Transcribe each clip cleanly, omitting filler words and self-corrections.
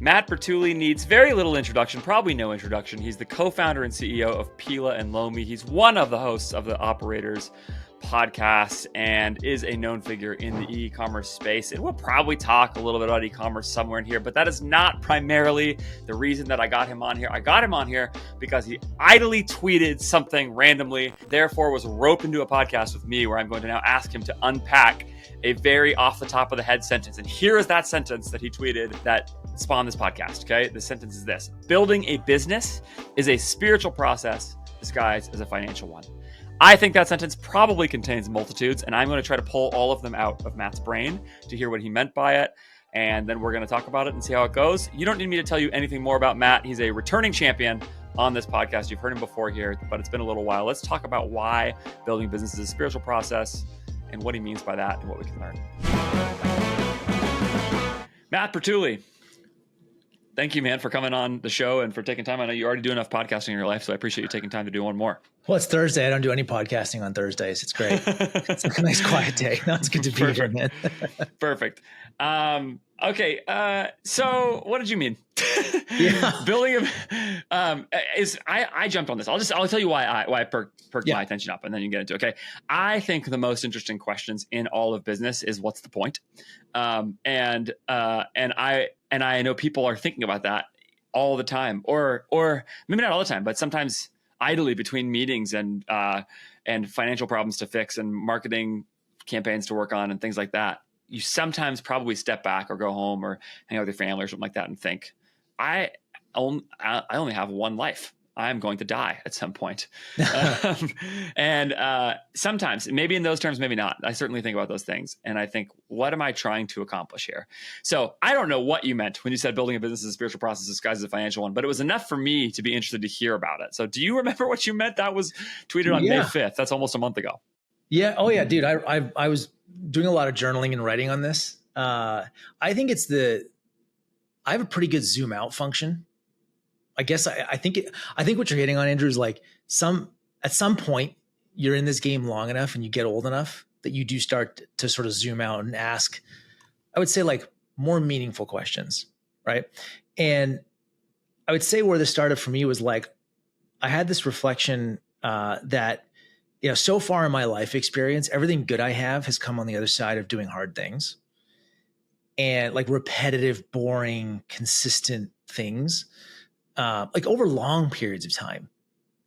Matt Bertulli needs very little introduction, probably no introduction. He's the co-founder and CEO of Pela and Lomi. He's one of the hosts of the Operators podcast and is a known figure in the e-commerce space. And we'll probably talk a little bit about e-commerce somewhere in here, but that is not primarily the reason that I got him on here. I got him on here because he idly tweeted something randomly, therefore was roped into a podcast with me where I'm going to now ask him to unpack a very off the top of the head sentence. And here is that sentence that he tweeted that spawned this podcast, okay? The sentence is this: building a business is a spiritual process disguised as a financial one. I think that sentence probably contains multitudes, and I'm going to try to pull all of them out of Matt's brain to hear what he meant by it, and then we're going to talk about it and see how it goes. You don't need me to tell you anything more about Matt. He's a returning champion on this podcast. You've heard him before here, but it's been a little while. Let's talk about why building a business is a spiritual process and what he means by that and what we can learn. Matt Bertulli, thank you, man, for coming on the show and for taking time. I know you already do enough podcasting in your life, so I appreciate you taking time to do one more. Well, it's Thursday. I don't do any podcasting on Thursdays. It's great. It's a nice quiet day. No, it's good to be here, man. Perfect. Okay. So what did you mean? Yeah. Building I jumped on this. I'll tell you why I perked my attention up, and then you can get into it. Okay. I think the most interesting questions in all of business is what's the point? And I know people are thinking about that all the time, or maybe not all the time, but sometimes idly between meetings and financial problems to fix and marketing campaigns to work on and things like that. You sometimes probably step back or go home or hang out with your family or something like that and think, I only have one life. I'm going to die at some point. Sometimes, maybe in those terms, maybe not. I certainly think about those things. And I think, what am I trying to accomplish here? So I don't know what you meant when you said building a business is a spiritual process disguised as a financial one, but it was enough for me to be interested to hear about it. So do you remember what you meant? That was tweeted on May 5th. That's almost a month ago. Yeah. Oh yeah, dude. I was doing a lot of journaling and writing on this. I think I have a pretty good zoom out function. I guess I think what you're hitting on, Andrew, is like at some point you're in this game long enough and you get old enough that you do start to sort of zoom out and ask, I would say, like, more meaningful questions, right? And I would say where this started for me was like, I had this reflection that, so far in my life experience, everything good I have has come on the other side of doing hard things and like repetitive, boring, consistent things. Like over long periods of time,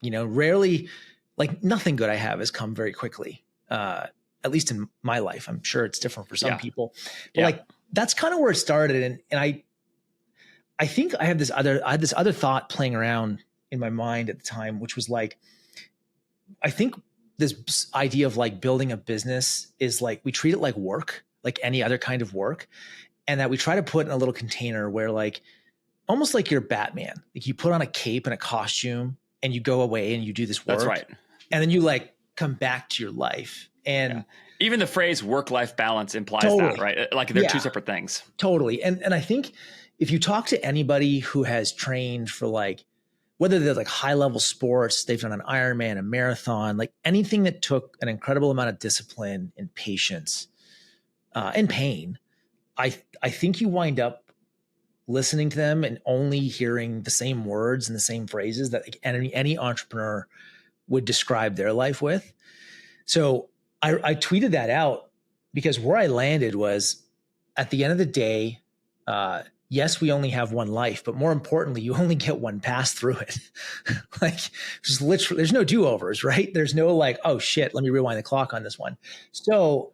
rarely, like nothing good I have has come very quickly, at least in my life. I'm sure it's different for some people, but like, that's kind of where it started. And I think I had this other thought playing around in my mind at the time, which was like, I think this idea of like building a business is like, we treat it like work, like any other kind of work. And that we try to put in a little container where, like, almost like you're Batman. Like, you put on a cape and a costume and you go away and you do this work. That's right. And then you like come back to your life. And even the phrase work-life balance implies that, right? Like they're two separate things. Totally. And I think if you talk to anybody who has trained for, like, whether they're like high level sports, they've done an Ironman, a marathon, like anything that took an incredible amount of discipline and patience and pain, I think you wind up listening to them and only hearing the same words and the same phrases that any entrepreneur would describe their life with. So I tweeted that out because where I landed was, at the end of the day, yes, we only have one life, but more importantly, you only get one pass through it. Like, just literally, there's no do-overs, right? There's no like, oh shit, let me rewind the clock on this one. So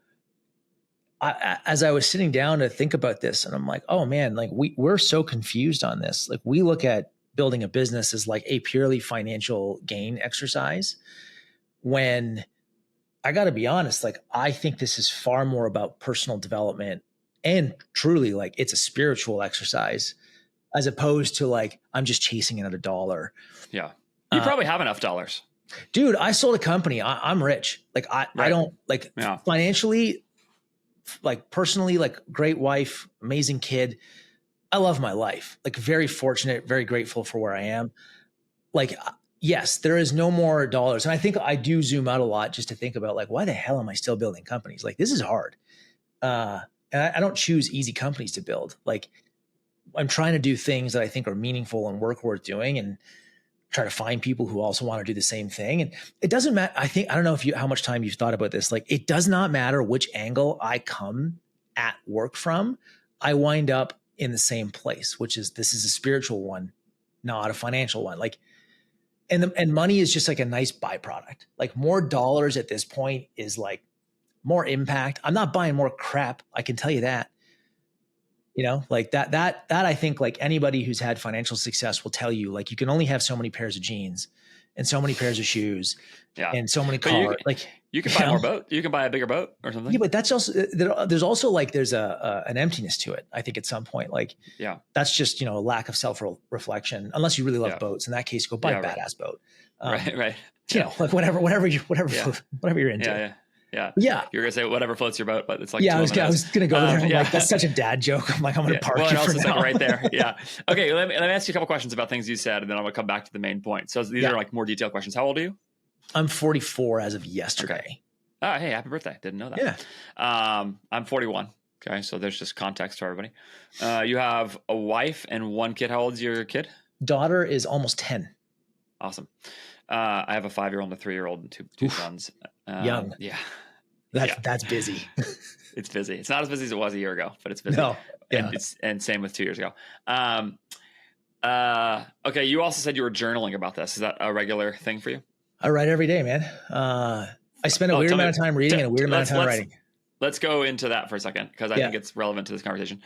as I was sitting down to think about this, and I'm like, oh man, like we're so confused on this. Like, we look at building a business as like a purely financial gain exercise, when I got to be honest, like, I think this is far more about personal development, and truly, like, it's a spiritual exercise, as opposed to like, I'm just chasing another dollar. Yeah. You probably have enough dollars. Dude, I sold a company. I'm rich. Like, I don't like financially, like personally, like, great wife, amazing kid. I love my life. Like, very fortunate, very grateful for where I am. Like, yes, there is no more dollars. And I think I do zoom out a lot just to think about, like, why the hell am I still building companies? Like, this is hard. And I don't choose easy companies to build. Like, I'm trying to do things that I think are meaningful and work worth doing, and try to find people who also want to do the same thing. And it doesn't matter. I don't know how much time you've thought about this. Like, it does not matter which angle I come at work from. I wind up in the same place, which is, this is a spiritual one, not a financial one. Like, and money is just like a nice byproduct. Like, more dollars at this point is like more impact. I'm not buying more crap. I can tell you that. Like that I think, like, anybody who's had financial success will tell you, like, you can only have so many pairs of jeans and so many pairs of shoes and so many cars. You can buy more boat. You can buy a bigger boat or something. Yeah, but that's also, there's also like, there's an emptiness to it. I think at some point, like, that's just, a lack of self-reflection, unless you really love boats. In that case, go buy a badass boat. Right. Like whatever you're into. Yeah. You're gonna say whatever floats your boat, but it's like, I was gonna go there. I'm like, that's such a dad joke. I'm like, I'm gonna park it for now. Like right there. Yeah. Okay. Let me ask you a couple questions about things you said, and then I'm gonna come back to the main point. So these are like more detailed questions. How old are you? I'm 44 as of yesterday. Okay. Oh, hey, happy birthday. Didn't know that. Yeah. I'm 41. Okay. So there's just context for everybody. You have a wife and one kid. How old is your kid? Daughter is almost 10. Awesome. I have a 5-year-old and a 3-year-old and two sons. Young. Yeah. That's busy. It's busy. It's not as busy as it was a year ago, but it's busy. No. Yeah. And same with 2 years ago. Okay. You also said you were journaling about this. Is that a regular thing for you? I write every day, man. I spend a weird amount of time reading and a weird amount of time writing. Let's go into that for a second, because I think it's relevant to this conversation.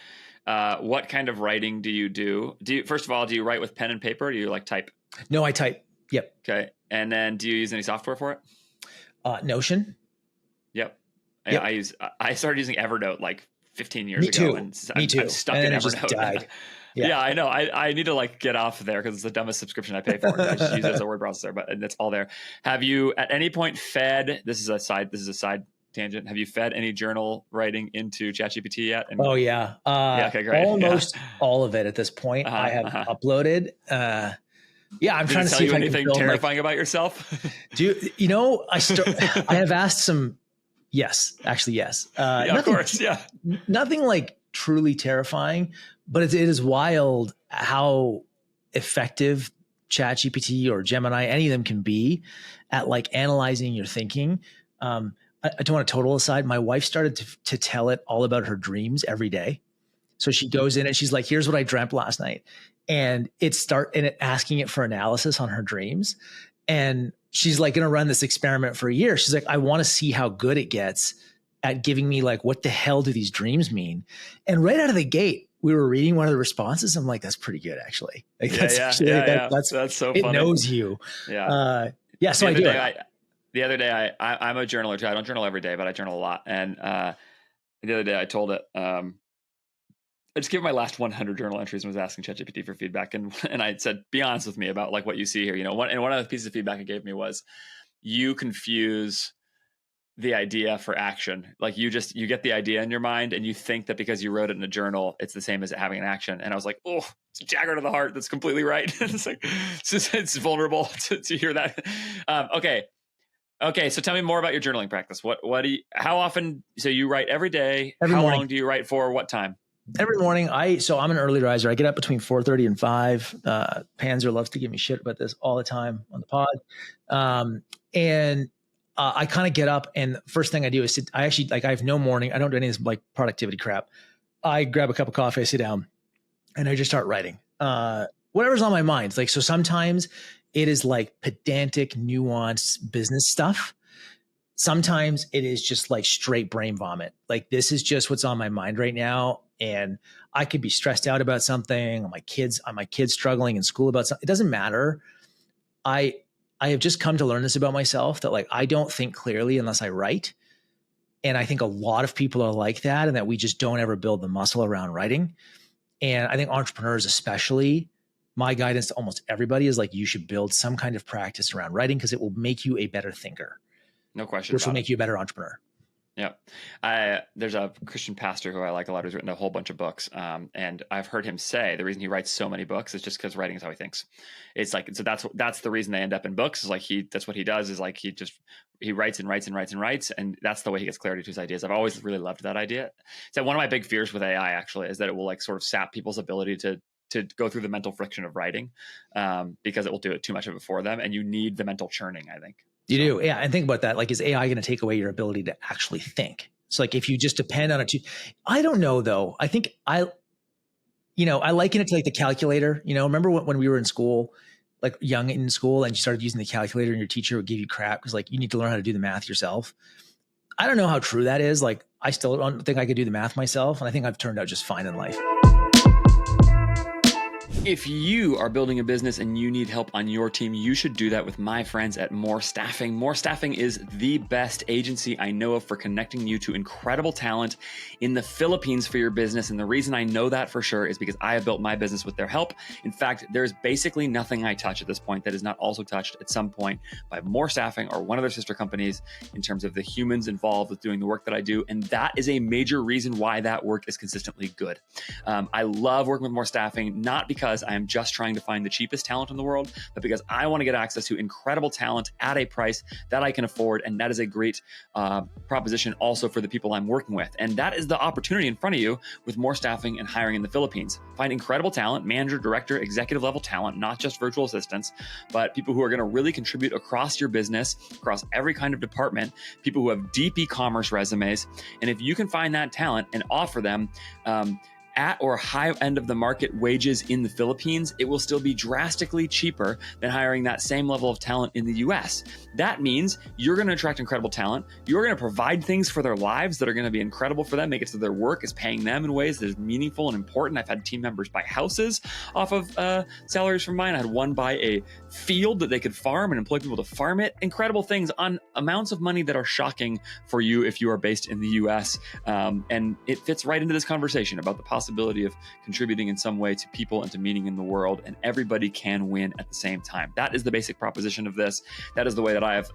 What kind of writing do you do? First of all, do you write with pen and paper, or do you like type? No, I type. Yep. Okay. And then do you use any software for it? Notion. Yep. I started using Evernote like 15 years ago. And Me too. I'm stuck in Evernote. Just died. Yeah, I know. I need to like get off there, because it's the dumbest subscription I pay for. I just use it as a word processor, but it's all there. Have you at any point fed? This is a side tangent. Have you fed any journal writing into ChatGPT yet? Oh yeah. Okay, great. Almost all of it at this point. I have uploaded. I'm trying to see if I can build terrifying about yourself. I have asked some. Yes, actually, yes. Of course. Yeah. Nothing like truly terrifying, but it is wild how effective ChatGPT or Gemini, any of them, can be at like analyzing your thinking. I don't want to total aside. My wife started to tell it all about her dreams every day. So she goes in and she's like, here's what I dreamt last night. And asking it for analysis on her dreams. And she's like going to run this experiment for a year. She's like, I want to see how good it gets at giving me like, what the hell do these dreams mean? And right out of the gate, we were reading one of the responses. I'm like, that's pretty good, actually. Like, that's so funny. It knows you. Yeah. So I do it. The other day, I'm a journaler too. I don't journal every day, but I journal a lot. And the other day I told it, I just gave my last 100 journal entries and was asking ChatGPT for feedback. And I said, be honest with me about like what you see here. One of the pieces of feedback it gave me was, you confuse the idea for action. Like you get the idea in your mind and you think that because you wrote it in a journal, it's the same as it having an action. And I was like, oh, it's a dagger to the heart. That's completely right. It's like, it's vulnerable to hear that. Okay. So tell me more about your journaling practice. How often, so you write every day? How long do you write for? What time? Every morning. So I'm an early riser. I get up between 4:30 and 5. Panzer loves to give me shit about this all the time on the pod. I kind of get up, and the first thing I do is sit. I have no morning. I don't do any of this like productivity crap. I grab a cup of coffee, I sit down, and I just start writing. Whatever's on my mind. Like, so sometimes it is like pedantic, nuanced business stuff. Sometimes it is just like straight brain vomit. Like, this is just what's on my mind right now. And I could be stressed out about something, my kids struggling in school about something. It doesn't matter. I have just come to learn this about myself, that like, I don't think clearly unless I write. And I think a lot of people are like that, and that we just don't ever build the muscle around writing. And I think entrepreneurs, especially, my guidance to almost everybody is like, you should build some kind of practice around writing, because it will make you a better thinker. No question. Which will make you a better entrepreneur. Yeah. There's a Christian pastor who I like a lot who's written a whole bunch of books. And I've heard him say the reason he writes so many books is just because writing is how he thinks. It's like, so that's the reason they end up in books, is like that's what he does, is like he writes and writes and writes and writes. And that's the way he gets clarity to his ideas. I've always really loved that idea. So one of my big fears with AI actually is that it will like sort of sap people's ability to go through the mental friction of writing, because it will do it too much of it for them. And you need the mental churning, I think. You do. Yeah. And think about that. Like, is AI going to take away your ability to actually think? So like, if you just depend on it, I don't know though. I think I liken it to like the calculator. Remember when we were in school, like young in school, and you started using the calculator and your teacher would give you crap because like you need to learn how to do the math yourself. I don't know how true that is. Like, I still don't think I could do the math myself. And I think I've turned out just fine in life. If you are building a business and you need help on your team, you should do that with my friends at More Staffing. More Staffing is the best agency I know of for connecting you to incredible talent in the Philippines for your business. And the reason I know that for sure is because I have built my business with their help. In fact, there's basically nothing I touch at this point that is not also touched at some point by More Staffing or one of their sister companies in terms of the humans involved with doing the work that I do. And that is a major reason why that work is consistently good. I love working with More Staffing, not because I am just trying to find the cheapest talent in the world, but because I want to get access to incredible talent at a price that I can afford. And that is a great proposition also for the people I'm working with. And that is the opportunity in front of you with More Staffing and hiring in the Philippines. Find incredible talent, manager, director, executive level talent, not just virtual assistants, but people who are going to really contribute across your business, across every kind of department, people who have deep e-commerce resumes. And if you can find that talent and offer them at or high end of the market wages in the Philippines, it will still be drastically cheaper than hiring that same level of talent in the US. That means you're going to attract incredible talent. You're going to provide things for their lives that are going to be incredible for them, make it so their work is paying them in ways that is meaningful and important. I've had team members buy houses off of salaries from mine. I had one buy a field that they could farm and employ people to farm it. Incredible things on amounts of money that are shocking for you if you are based in the US. And it fits right into this conversation about the possibility of contributing in some way to people and to meaning in the world, and everybody can win at the same time. That is the basic proposition of this. That is the way that I have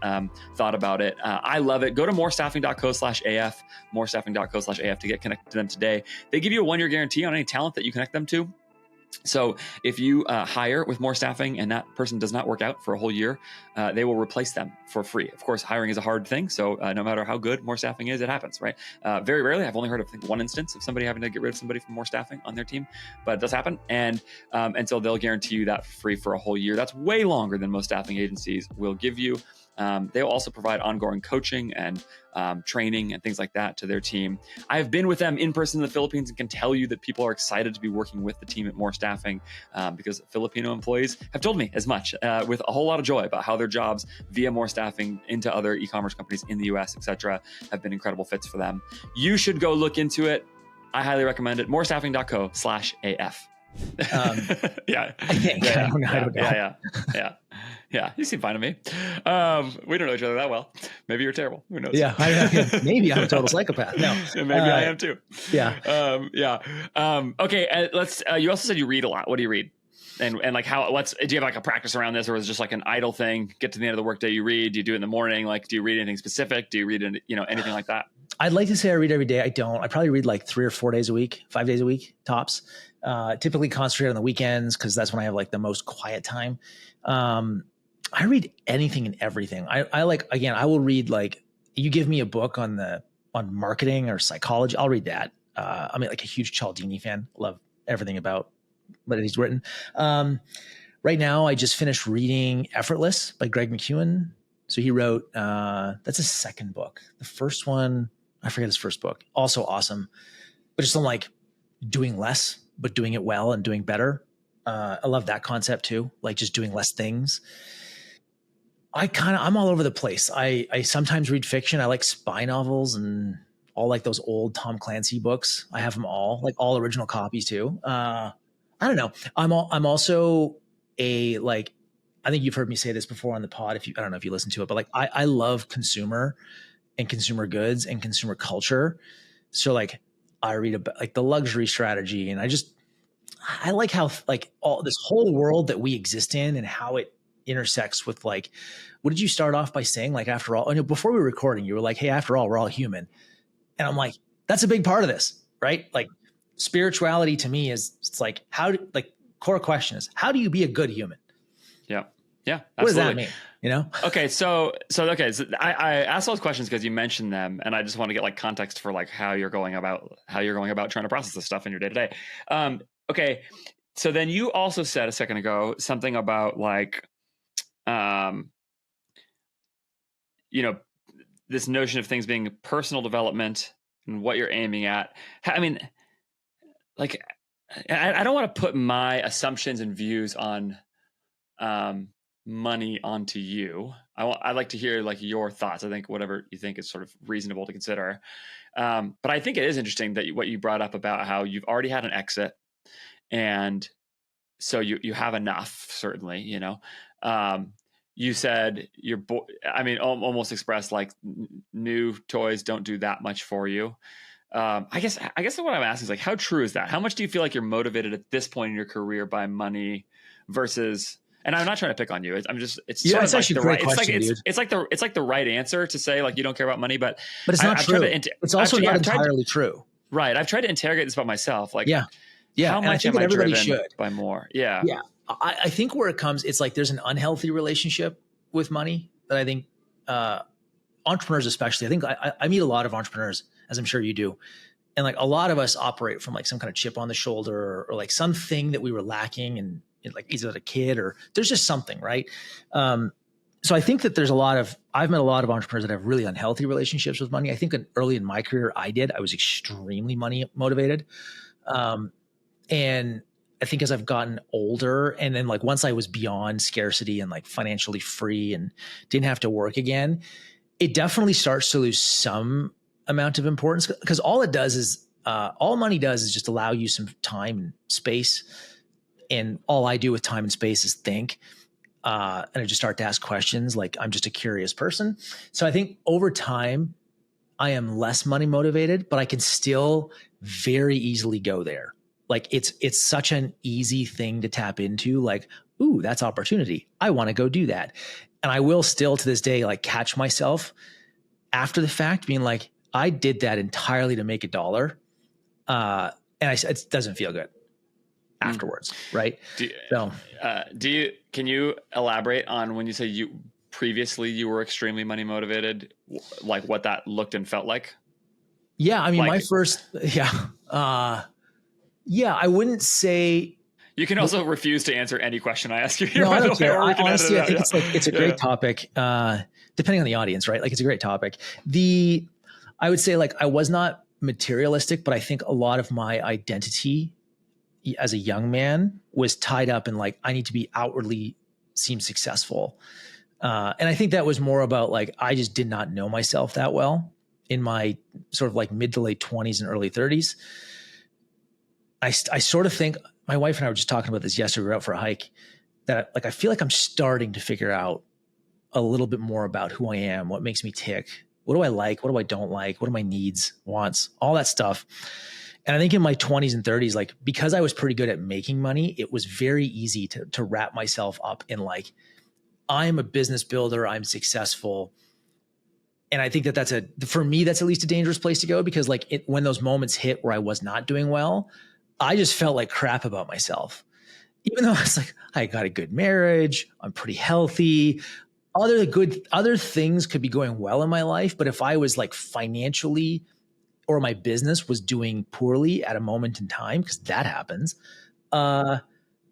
thought about it. I love it. Go to morestaffing.co/AF, morestaffing.co/AF to get connected to them today. They give you a 1-year guarantee on any talent that you connect them to. So if you hire with More Staffing and that person does not work out for a whole year, they will replace them for free. Of course, hiring is a hard thing. So no matter how good More Staffing is, it happens, right? Very rarely. I've only heard of one instance of somebody having to get rid of somebody from More Staffing on their team, but it does happen. And so they'll guarantee you that for free for a whole year. That's way longer than most staffing agencies will give you. They will also provide ongoing coaching and training and things like that to their team. I have been with them in person in the Philippines and can tell you that people are excited to be working with the team at More Staffing because Filipino employees have told me as much with a whole lot of joy about how their jobs via More Staffing into other e-commerce companies in the US, etc., have been incredible fits for them. You should go look into it. I highly recommend it. morestaffing.co/AF. Yeah, I think. Yeah, I don't know. Yeah. You seem fine to me. We don't know each other that well. Maybe you're terrible. Who knows? Yeah, maybe I'm a total psychopath. No, maybe I am too. Yeah. Okay. Let's. You also said you read a lot. What do you read? And like how? Do you have like a practice around this, or is it just like an idle thing? Get to the end of the workday, you read. Do you do it in the morning? Like, do you read anything specific? Do you read anything like that? I'd like to say I read every day. I don't. I probably read like 3 or 4 days a week, 5 days a week tops. Typically concentrate on the weekends because that's when I have like the most quiet time. I read anything and everything. I will read, like, you give me a book on marketing or psychology, I'll read that. I'm like a huge Cialdini fan. Love everything about what he's written. Right now I just finished reading Effortless by Greg McKeown. So he wrote, that's his second book. The first one, I forget his first book. Also awesome. But just on like doing less, but doing it well and doing better. I love that concept too. Like just doing less things. I'm all over the place. I sometimes read fiction. I like spy novels and all like those old Tom Clancy books. I have them all, like all original copies too. I don't know. I'm also I think you've heard me say this before on the pod. I don't know if you listen to it, but like I love consumer and consumer goods and consumer culture. So like I read about like the luxury strategy, and I like how like all this whole world that we exist in and how it intersects with like, what did you start off by saying? Like, after all, before we were recording, you were like, hey, after all, we're all human. And I'm like, that's a big part of this, right? Like spirituality to me is, it's like, core question is, how do you be a good human? Yeah. Yeah. Absolutely. What does that mean? Okay. So I asked those questions because you mentioned them, and I just want to get like context for like how you're going about trying to process this stuff in your day to day. Okay. So then you also said a second ago something about like, this notion of things being personal development and what you're aiming at. I mean, like, I don't want to put my assumptions and views on money onto you. I'd like to hear like your thoughts. I think whatever you think is sort of reasonable to consider. But I think it is interesting that what you brought up about how you've already had an exit, and so you have enough, certainly, you said almost expressed like new toys don't do that much for you. I guess what I'm asking is like, how true is that? How much do you feel like you're motivated at this point in your career by money versus, and I'm not trying to pick on you. It's actually a great question, dude. It's like the right answer to say like, you don't care about money, but it's not true. It's also not entirely true. Right. I've tried to interrogate this about myself. Like, yeah. How much am I driven by more? Yeah. Yeah. I think where it comes, it's like there's an unhealthy relationship with money that I think entrepreneurs especially, I think I meet a lot of entrepreneurs, as I'm sure you do. And like a lot of us operate from like some kind of chip on the shoulder or like something that we were lacking and like either as a kid or there's just something, right? So I think that I've met a lot of entrepreneurs that have really unhealthy relationships with money. I think early in my career, I was extremely money motivated. And I think as I've gotten older and then like once I was beyond scarcity and like financially free and didn't have to work again, it definitely starts to lose some amount of importance because all money does is just allow you some time and space. And all I do with time and space is think. And I just start to ask questions. Like I'm just a curious person. So I think over time I am less money motivated, but I can still very easily go there. Like it's such an easy thing to tap into, like, ooh, that's opportunity. I want to go do that. And I will still to this day, like catch myself after the fact being like, I did that entirely to make $1. It doesn't feel good afterwards. Right. Can you elaborate on when you say previously you were extremely money motivated, like what that looked and felt like? Yeah. I mean, I wouldn't say. You can also refuse to answer any question I ask you here. No, I don't care. Honestly, I think it's a great topic, depending on the audience, right? Like it's a great topic. I would say like I was not materialistic, but I think a lot of my identity as a young man was tied up in like, I need to be outwardly seem successful. And I think that was more about like, I just did not know myself that well in my sort of like mid to late 20s and early 30s. I sort of think my wife and I were just talking about this yesterday. We were out for a hike that like, I feel like I'm starting to figure out a little bit more about who I am, what makes me tick. What do I like? What do I don't like? What are my needs, wants, all that stuff. And I think in my 20s and 30s, like because I was pretty good at making money, it was very easy to wrap myself up in like, I'm a business builder, I'm successful. And I think that for me, that's at least a dangerous place to go because like when those moments hit where I was not doing well, I just felt like crap about myself. Even though I was like, I got a good marriage, I'm pretty healthy. Other things could be going well in my life. But if I was like financially or my business was doing poorly at a moment in time, because that happens, I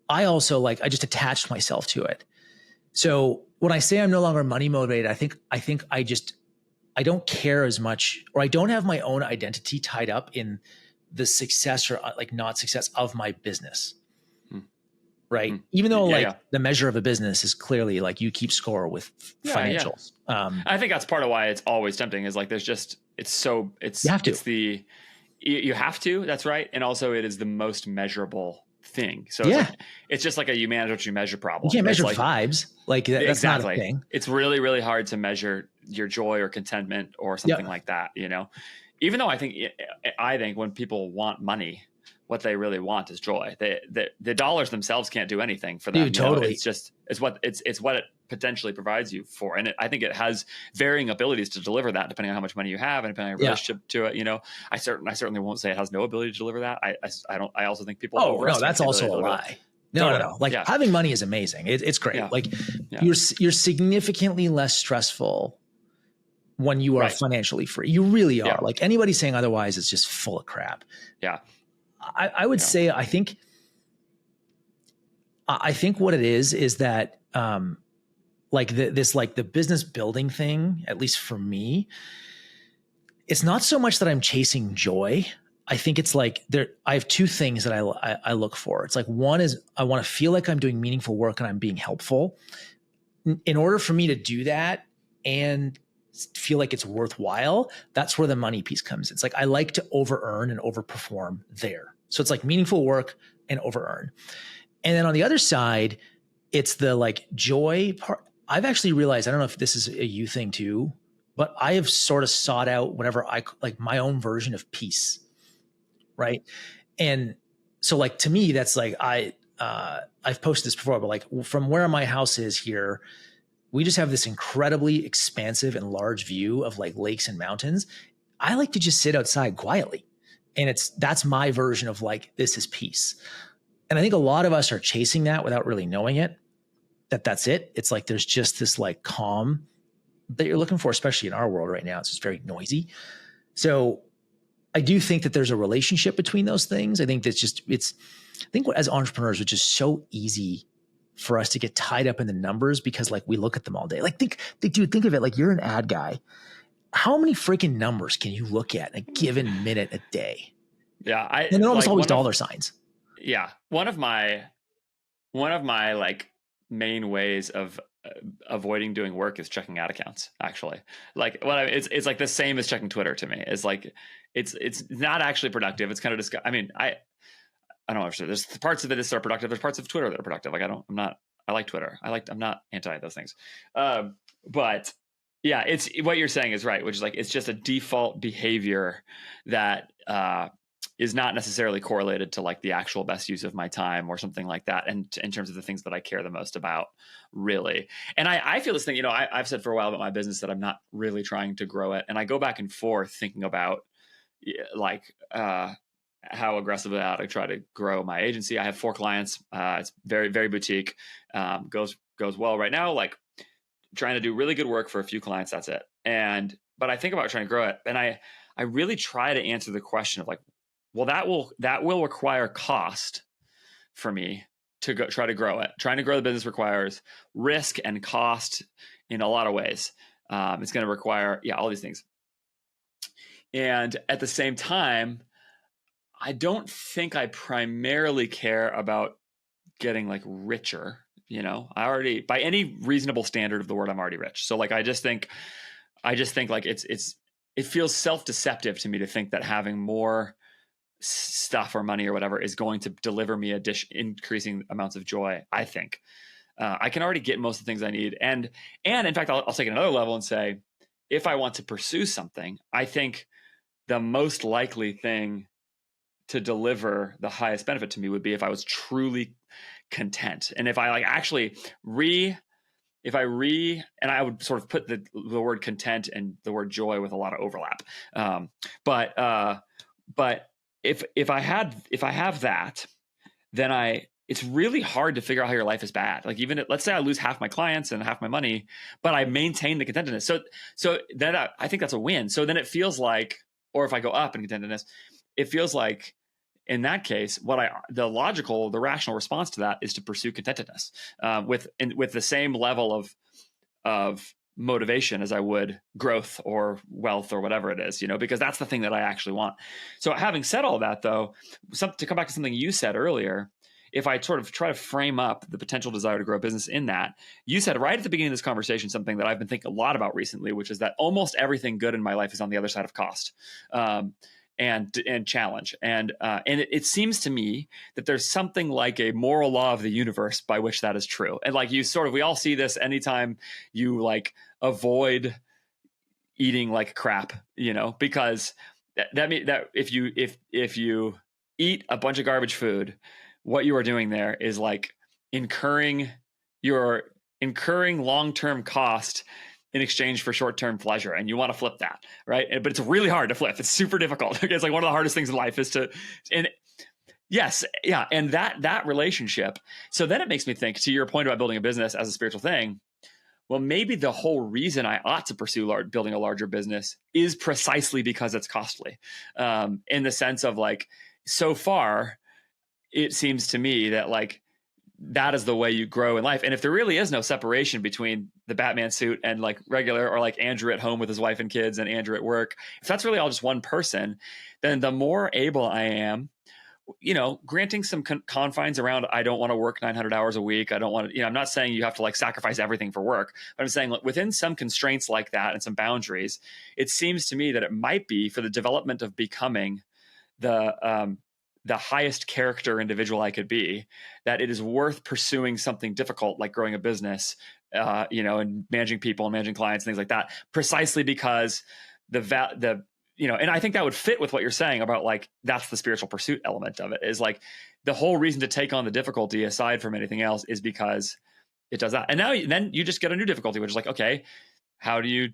also I just attached myself to it. So when I say I'm no longer money motivated, I think I don't care as much, or I don't have my own identity tied up in the success or like not success of my business. Right. Even though the measure of a business is clearly like you keep score with financials. Yeah. I think that's part of why it's always tempting is like, you have to, that's right. And also it is the most measurable thing. So it's just like you manage what you measure problem. You can't measure vibes. Like that's exactly. not a thing. It's really, really hard to measure your joy or contentment or something like that, you know, even though I think when people want money, what they really want is joy. The dollars themselves can't do anything for them. Dude, totally. It's what it potentially provides you for. And I think it has varying abilities to deliver that depending on how much money you have and depending on your relationship to it. I certainly won't say it has no ability to deliver that. I also think people. Oh, no, that's also a lie. No. Like having money is amazing. It's great. Yeah. Like you're significantly less stressful when you are financially free. You really are. Like anybody saying otherwise is just full of crap. Yeah. I would say, I think what it is that, like the business building thing, at least for me, it's not so much that I'm chasing joy. I think it's like I have two things that I look for. It's like, one is I want to feel like I'm doing meaningful work and I'm being helpful. In order for me to do that and feel like it's worthwhile, that's where the money piece comes. It's like, I like to over earn and overperform there. So it's like meaningful work and over earn. And then on the other side, it's the like joy part. I've actually realized, I don't know if this is a you thing too, but I have sort of sought out whatever I like my own version of peace. Right. And so like, to me, that's like, I've posted this before, but like from where my house is here, we just have this incredibly expansive and large view of like lakes and mountains. I like to just sit outside quietly. And that's my version of like, this is peace. And I think a lot of us are chasing that without really knowing it, that's it. It's like, there's just this like calm that you're looking for, especially in our world right now. It's just very noisy. So I do think that there's a relationship between those things. I think I think as entrepreneurs, it's just so easy for us to get tied up in the numbers because like we look at them all day. Like think of it like you're an ad guy. How many freaking numbers can you look at in a given minute a day? Yeah. And they're almost always dollar signs. Yeah. One of my like main ways of avoiding doing work is checking ad accounts, actually. Like it's like the same as checking Twitter to me. It's like, it's not actually productive. It's kind of I mean, I don't know. There's parts of it that are productive. There's parts of Twitter that are productive. Like I like Twitter. I'm not anti those things. But yeah, it's what you're saying is right, which is like, it's just a default behavior that, is not necessarily correlated to like the actual best use of my time or something like that. And in terms of the things that I care the most about, really. And I feel this thing, I've said for a while about my business that I'm not really trying to grow it. And I go back and forth thinking about like, how aggressively I ought to try to grow my agency. I have 4 clients. It's very, very boutique, goes well right now, like trying to do really good work for a few clients. That's it. But I think about trying to grow it. And I really try to answer the question of like, well, that will require cost for me to try to grow it. Trying to grow the business requires risk and cost in a lot of ways. It's going to require, all these things. And at the same time, I don't think I primarily care about getting like richer. I already, by any reasonable standard of the word, I'm already rich. So like, I just think like it feels self-deceptive to me to think that having more stuff or money or whatever is going to deliver me increasing amounts of joy. I think I can already get most of the things I need. And in fact, I'll take it another level and say, if I want to pursue something, I think the most likely thing to deliver the highest benefit to me would be if I was truly content. And if I like actually and I would sort of put the word content and the word joy with a lot of overlap. But if I have that, then it's really hard to figure out how your life is bad. Like let's say I lose half my clients and half my money, but I maintain the contentedness. So then I think that's a win. So then it feels like, or if I go up in contentedness, it feels like in that case, the rational response to that is to pursue contentedness with the same level of motivation as I would growth or wealth or whatever it is, because that's the thing that I actually want. So having said all that, though, to come back to something you said earlier, if I sort of try to frame up the potential desire to grow a business in that, you said right at the beginning of this conversation something that I've been thinking a lot about recently, which is that almost everything good in my life is on the other side of cost. And challenge. And it seems to me that there's something like a moral law of the universe by which that is true. And like we all see this anytime you like avoid eating like crap, because that means that if you eat a bunch of garbage food, what you are doing there is like incurring long-term cost in exchange for short-term pleasure, and you want to flip that, right? But it's really hard to flip. It's super difficult. It's like one of the hardest things in life is to, and yes, yeah, and that relationship. So then it makes me think, to your point about building a business as a spiritual thing. Well, maybe the whole reason I ought to pursue building a larger business is precisely because it's costly, in the sense of like, so far, it seems to me that like that is the way you grow in life. And if there really is no separation between the Batman suit and like regular, or like Andrew at home with his wife and kids and Andrew at work, if that's really all just one person, then the more able I am, granting some confines around, I don't want to work 900 hours a week. I don't want to, I'm not saying you have to like sacrifice everything for work, but I'm saying like, within some constraints like that and some boundaries, it seems to me that it might be for the development of becoming the highest character individual I could be, that it is worth pursuing something difficult like growing a business, and managing people and managing clients and things like that, precisely because and I think that would fit with what you're saying about like, that's the spiritual pursuit element of it, is like the whole reason to take on the difficulty aside from anything else is because it does that. And then you just get a new difficulty, which is like, okay, how do you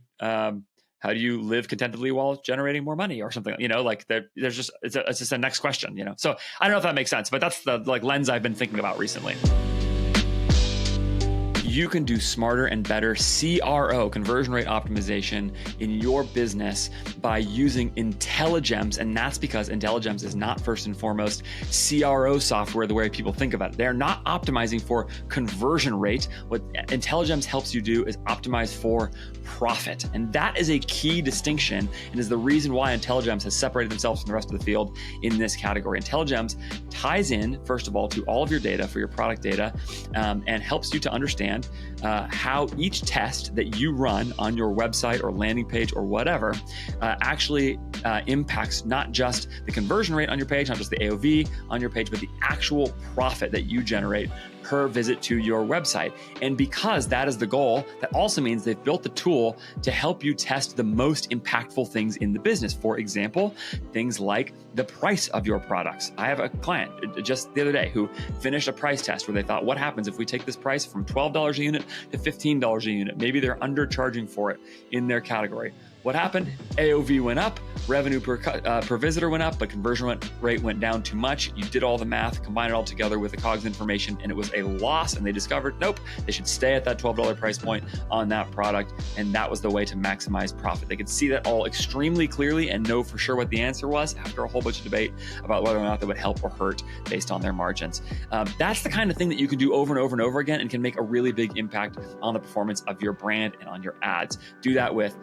live contentedly while generating more money or something, like there's just, it's just a next question, So I don't know if that makes sense, but that's the like lens I've been thinking about recently. You can do smarter and better CRO, conversion rate optimization, in your business by using INTELLIGEMS. And that's because INTELLIGEMS is not first and foremost CRO software the way people think about it. They're not optimizing for conversion rate. What INTELLIGEMS helps you do is optimize for profit. And that is a key distinction and is the reason why INTELLIGEMS has separated themselves from the rest of the field in this category. INTELLIGEMS ties in, first of all, to all of your data for your product data, and helps you to understand how each test that you run on your website or landing page or whatever actually impacts not just the conversion rate on your page, not just the AOV on your page, but the actual profit that you generate per visit to your website. And because that is the goal, that also means they've built the tool to help you test the most impactful things in the business. For example, things like the price of your products. I have a client just the other day who finished a price test where they thought, what happens if we take this price from $12 a unit to $15 a unit? Maybe they're undercharging for it in their category. What happened? AOV went up, revenue per visitor went up, but conversion rate went down too much. You did all the math, combined it all together with the COGS information, and it was a loss. And they discovered, nope, they should stay at that $12 price point on that product. And that was the way to maximize profit. They could see that all extremely clearly and know for sure what the answer was after a whole bunch of debate about whether or not that would help or hurt based on their margins. That's the kind of thing that you can do over and over and over again and can make a really big impact on the performance of your brand and on your ads. Do that with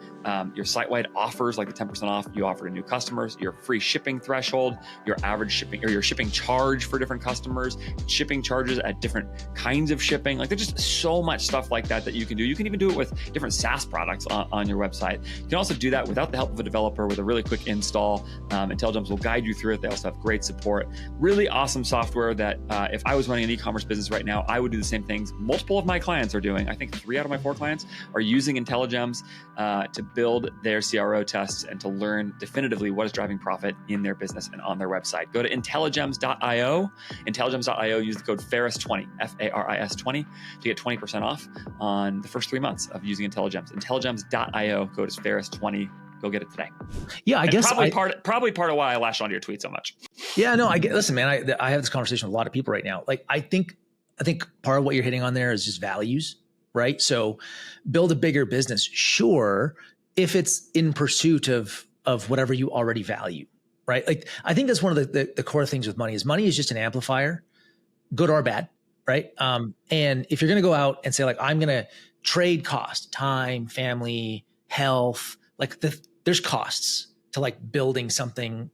your site-wide offers like the 10% off you offer to new customers, your free shipping threshold, your average shipping or your shipping charge for different customers, shipping charges at different kinds of shipping. Like there's just so much stuff like that you can do. You can even do it with different SaaS products on your website. You can also do that without the help of a developer with a really quick install. INTELLIGEMS will guide you through it. They also have great support. Really awesome software that if I was running an e-commerce business right now, I would do the same things multiple of my clients are doing. I think 3 out of my 4 clients are using INTELLIGEMS to build their CRO tests and to learn definitively what is driving profit in their business and on their website. Go to intelligems.io, use the code Faris20, Faris 20 to get 20% off on the first 3 months of using INTELLIGEMS. Intelligems.io, code is Faris20. Go get it today. Yeah, I guess probably part of why I lash onto your tweet so much. Yeah, no, listen, man, I have this conversation with a lot of people right now. Like, I think part of what you're hitting on there is just values, right? So build a bigger business. Sure, if it's in pursuit of whatever you already value, right? Like, I think that's one of the core things with money is just an amplifier, good or bad, right? And if you're going to go out and say like, I'm going to trade cost, time, family, health, like there's costs to like building something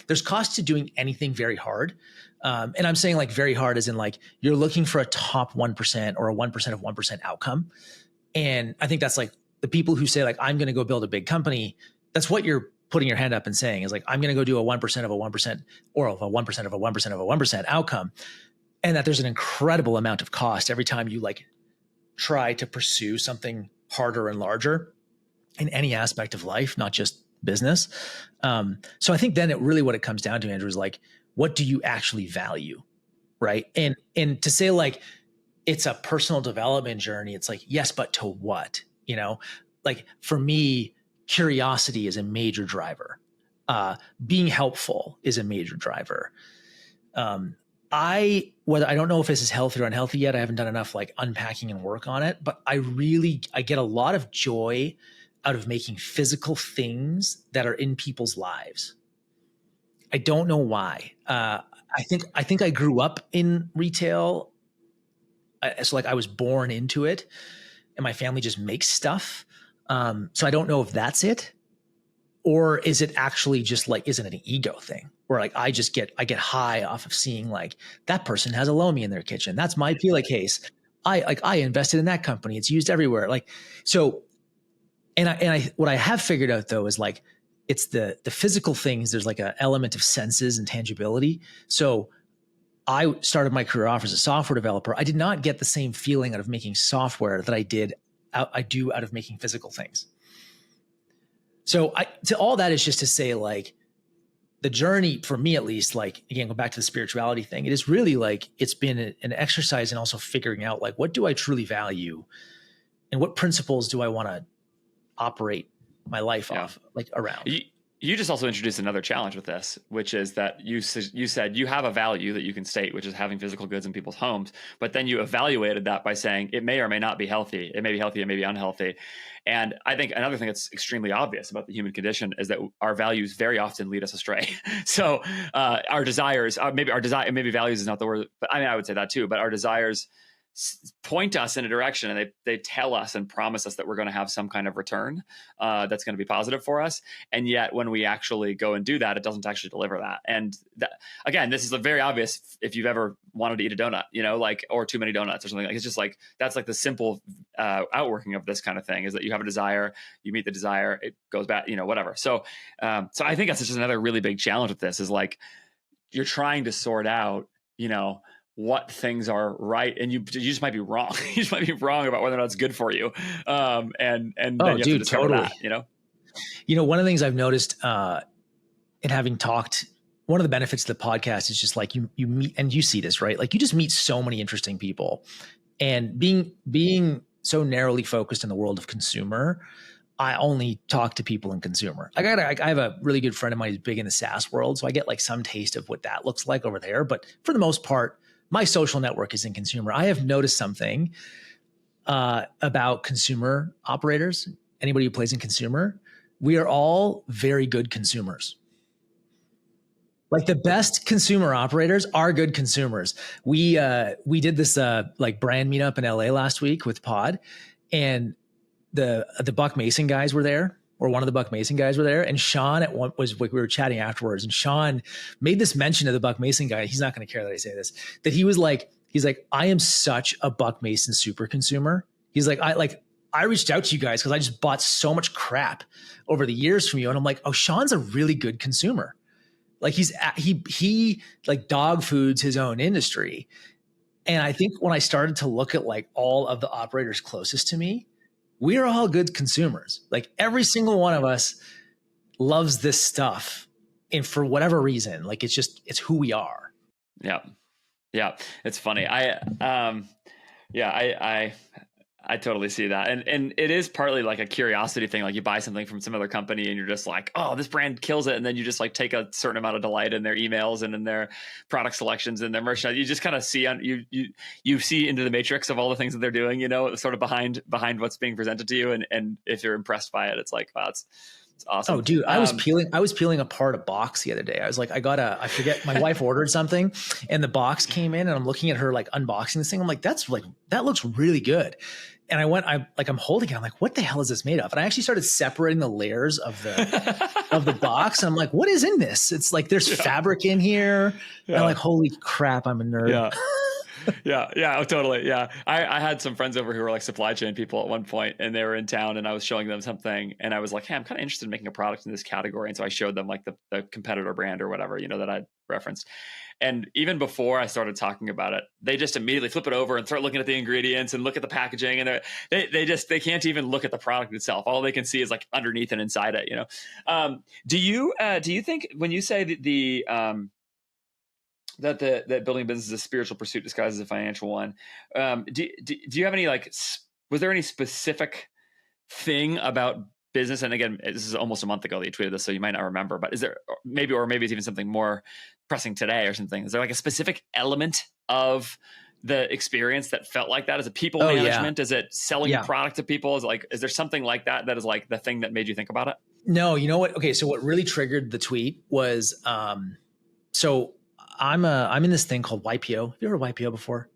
there's costs to doing anything very hard. And I'm saying like very hard as in like, you're looking for a top 1% or a 1% of 1% outcome. And I think that's like, the people who say like, I'm going to go build a big company, that's what you're putting your hand up and saying is like, I'm going to go do a 1% of a 1% or of a 1% of a 1% of a 1% outcome. And that there's an incredible amount of cost every time you like try to pursue something harder and larger in any aspect of life, not just business. So I think then what it comes down to, Andrew, is like, what do you actually value? Right. And to say like, it's a personal development journey. It's like, yes, but to what? Like for me, curiosity is a major driver. Being helpful is a major driver. I don't know if this is healthy or unhealthy yet. I haven't done enough like unpacking and work on it, but I get a lot of joy out of making physical things that are in people's lives. I don't know why. I think I grew up in retail. So like I was born into it and my family just makes stuff. So I don't know if that's it, or is it actually just like, isn't it an ego thing where like, I get high off of seeing like that person has a Lomi in their kitchen. That's my Pela case. I invested in that company. It's used everywhere. Like, so, and what I have figured out though, is like, it's the physical things. There's like an element of senses and tangibility. So I started my career off as a software developer. I did not get the same feeling out of making software that I do out of making physical things. So to all that is just to say like the journey for me, at least, like, again, go back to the spirituality thing. It is really like, it's been an exercise in also figuring out like, what do I truly value and what principles do I want to operate my life off like around. You just also introduced another challenge with this, which is that you said you have a value that you can state, which is having physical goods in people's homes. But then you evaluated that by saying it may or may not be healthy. It may be healthy, it may be unhealthy. And I think another thing that's extremely obvious about the human condition is that our values very often lead us astray. So our desires, maybe values is not the word, but I mean, I would say that too, but our desires point us in a direction, and they tell us and promise us that we're going to have some kind of return that's going to be positive for us. And yet when we actually go and do that, it doesn't actually deliver that. And again, this is a very obvious if you've ever wanted to eat a donut, like, or too many donuts or something. Like, it's just like, that's like the simple outworking of this kind of thing, is that you have a desire, you meet the desire, it goes back, whatever. So I think that's just another really big challenge with this, is like, you're trying to sort out, what things are right, and you just might be wrong. You just might be wrong about whether or not it's good for you. And then you have to discover that, one of the things I've noticed in having talked, one of the benefits of the podcast is just like you meet, and you see this, right? Like you just meet so many interesting people, and being so narrowly focused in the world of consumer, I only talk to people in consumer. I have a really good friend of mine who's big in the SaaS world, so I get like some taste of what that looks like over there. But for the most part, my social network is in consumer. I have noticed something about consumer operators. Anybody who plays in consumer, we are all very good consumers. Like the best consumer operators are good consumers. We did this like brand meetup in LA last week with Pod, and the Buck Mason guys were there, or one of the Buck Mason guys were there. And Sean we were chatting afterwards, and Sean made this mention of the Buck Mason guy. He's not going to care that I say this, that he's like, I am such a Buck Mason super consumer. He's like, I reached out to you guys because I just bought so much crap over the years from you. And I'm like, oh, Sean's a really good consumer. Like he like dog foods his own industry. And I think when I started to look at like all of the operators closest to me, we are all good consumers. Like every single one of us loves this stuff. And for whatever reason, like it's who we are. Yeah. Yeah. It's funny. I totally see that. And it is partly like a curiosity thing. Like you buy something from some other company and you're just like, oh, this brand kills it. And then you just like take a certain amount of delight in their emails and in their product selections and their merchandise. You just kind of see you see into the matrix of all the things that they're doing, sort of behind what's being presented to you. And if you're impressed by it, it's like, wow, it's awesome. Oh, dude, I was peeling apart a box the other day. I was like, I forget, my wife ordered something and the box came in, and I'm looking at her like unboxing this thing. I'm like, that looks really good. And I'm holding it. I'm like, what the hell is this made of? And I actually started separating the layers of the box. And I'm like, what is in this? It's like, there's fabric in here. Yeah. And I'm like, holy crap, I'm a nerd. Yeah. Yeah, totally. Yeah. I had some friends over who were like supply chain people at one point, and they were in town, and I was showing them something, and I was like, hey, I'm kind of interested in making a product in this category. And so I showed them like the competitor brand or whatever, that I'd referenced. And even before I started talking about it, they just immediately flip it over and start looking at the ingredients and look at the packaging. And they can't even look at the product itself. All they can see is like underneath and inside it, Do you think when you say that building a business is a spiritual pursuit disguised as a financial one. Do you have any was there any specific thing about business? And again, this is almost a month ago that you tweeted this, so you might not remember, but is there maybe it's even something more pressing today or something? Is there like a specific element of the experience that felt like that? Is it people management? Is it selling product to people? Is there something like that is like the thing that made you think about it? No, you know what? Okay. So what really triggered the tweet was, so I'm in this thing called YPO. Have you heard of YPO before?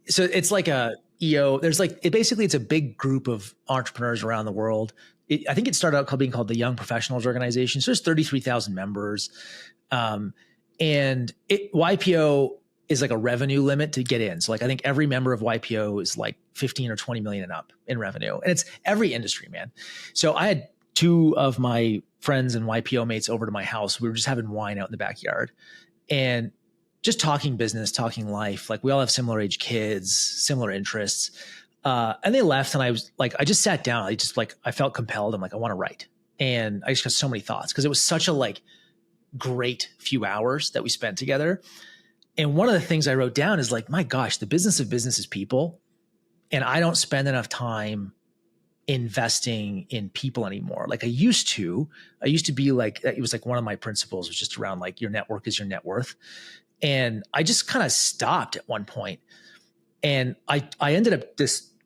So it's like a EO. There's basically it's a big group of entrepreneurs around the world. I think it started out being called the Young Professionals Organization. So there's 33,000 members. And YPO is like a revenue limit to get in. So like, I think every member of YPO is like 15 or 20 million and up in revenue. And it's every industry, man. So I had 2 of my friends and YPO mates over to my house. We were just having wine out in the backyard and just talking business, talking life. Like we all have similar age kids, similar interests. And they left and I was like, I just sat down. I felt compelled. I'm like, I want to write. And I just got so many thoughts because it was such a great few hours that we spent together. And one of the things I wrote down is like, my gosh, the business of business is people. And I don't spend enough time investing in people anymore. Like I used to be like, it was like one of my principles was just around like your network is your net worth. And I just kind of stopped at one point. And I ended up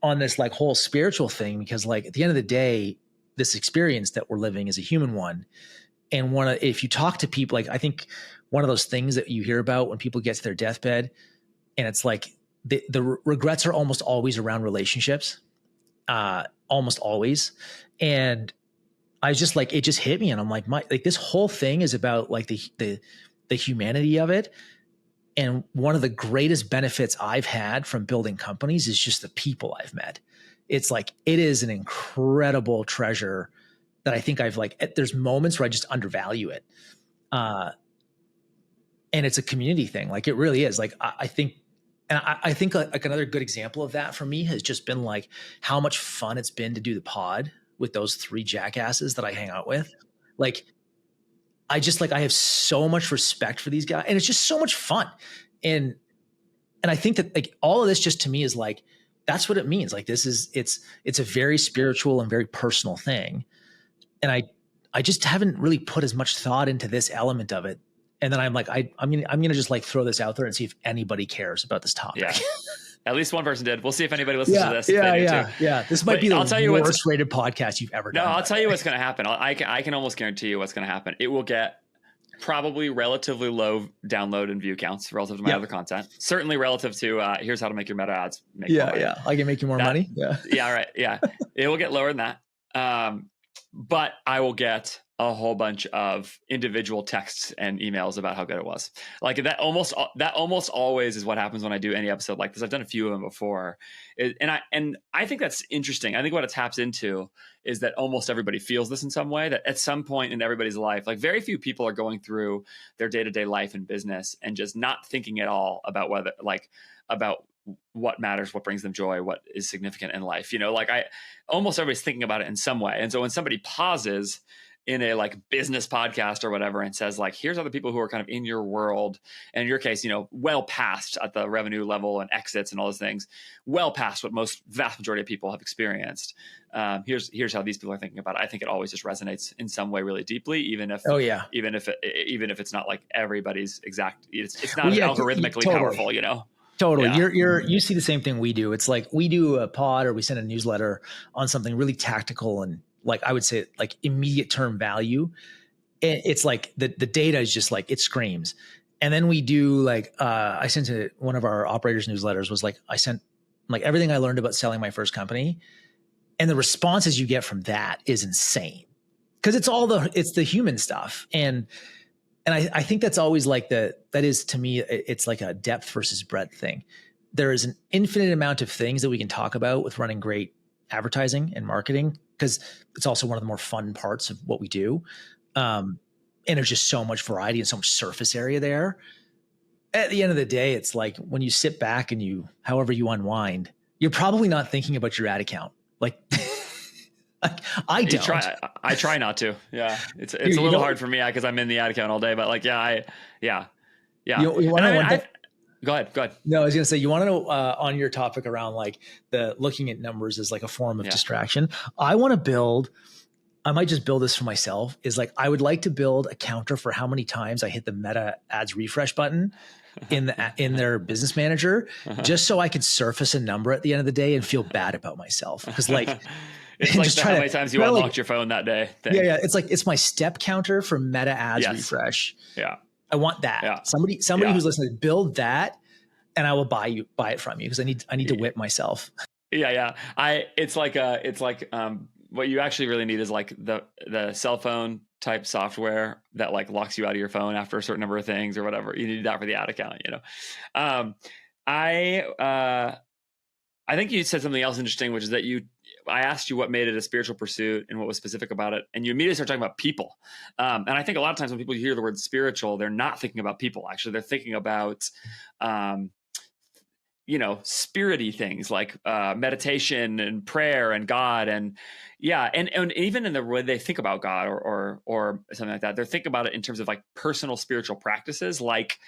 on this like whole spiritual thing because like at the end of the day, this experience that we're living is a human one. And if you talk to people, like I think one of those things that you hear about when people get to their deathbed and it's like the regrets are almost always around relationships, almost always. And I just like, it just hit me. And I'm like, this whole thing is about like the humanity of it. And one of the greatest benefits I've had from building companies is just the people I've met. It's like, it is an incredible treasure that I think there's moments where I just undervalue it. And it's a community thing. Like it really is. Like, I think like another good example of that for me has just been like how much fun it's been to do the pod with those 3 jackasses that I hang out with. Like, I have so much respect for these guys and it's just so much fun. And I think that like all of this just to me is like, that's what it means. Like it's a very spiritual and very personal thing. And I just haven't really put as much thought into this element of it. And then I'm like, I'm going to just like throw this out there and see if anybody cares about this topic. Yeah. At least one person did. We'll see if anybody listens to this. Yeah. This might be the worst rated podcast you've ever done. No, I'll tell you what's going to happen. I can almost guarantee you what's going to happen. It will get probably relatively low download and view counts relative to my other content. Certainly relative to here's how to make your meta ads. I can make you more money. Yeah. Right. Yeah. It will get lower than that. But I will get a whole bunch of individual texts and emails about how good it was. Like that almost always is what happens when I do any episode like this. I've done a few of them before. And I think that's interesting. I think what it taps into is that almost everybody feels this in some way, that at some point in everybody's life, like very few people are going through their day-to-day life and business and just not thinking at all about about what matters, what brings them joy, what is significant in life. Almost everybody's thinking about it in some way. And so when somebody pauses in a like business podcast or whatever and says like, here's other people who are kind of in your world, and in your case, well past at the revenue level and exits and all those things, well past what vast majority of people have experienced. Here's how these people are thinking about it. I think it always just resonates in some way really deeply, even if it's not like everybody's exact. It's not algorithmically totally powerful. Totally. Yeah. You see the same thing we do. It's like we do a pod or we send a newsletter on something really tactical and like I would say like immediate term value. It's like the data is just like it screams. And then we do like I sent to one of our operators newsletters was like I sent like everything I learned about selling my first company, and the responses you get from that is insane because it's the human stuff. And I think that's always like that is to me, it's like a depth versus breadth thing. There is an infinite amount of things that we can talk about with running great advertising and marketing because it's also one of the more fun parts of what we do. And there's just so much variety and so much surface area there. At the end of the day, it's like when you sit back and however you unwind, you're probably not thinking about your ad account. Like I don't. I try not to. Yeah. It's a little hard for me because I'm in the ad account all day, but like, Yeah. You want to know one thing? Go ahead. No, I was going to say, you want to know on your topic around like the looking at numbers as like a form of distraction. I want to build, I might just build this for myself, is like, I would like to build a counter for how many times I hit the Meta ads refresh button in their business manager, just so I could surface a number at the end of the day and feel bad about myself. Cause like, it's like how many times you unlocked your phone that day thing. Yeah. It's like, it's my step counter for Meta ads refresh. Yeah. I want that. Yeah. Somebody who's listening, build that, and I will buy it from you, because I need to whip myself. Yeah. It's like what you actually really need is like the cell phone type software that like locks you out of your phone after a certain number of things or whatever. You need that for the ad account, you know. I think you said something else interesting, which is that I asked you what made it a spiritual pursuit and what was specific about it, and you immediately start talking about people. And I think a lot of times when people hear the word spiritual, they're not thinking about people. Actually, they're thinking about, spirity things like meditation and prayer and God, and even in the way they think about God or something like that, they're thinking about it in terms of like personal spiritual practices, like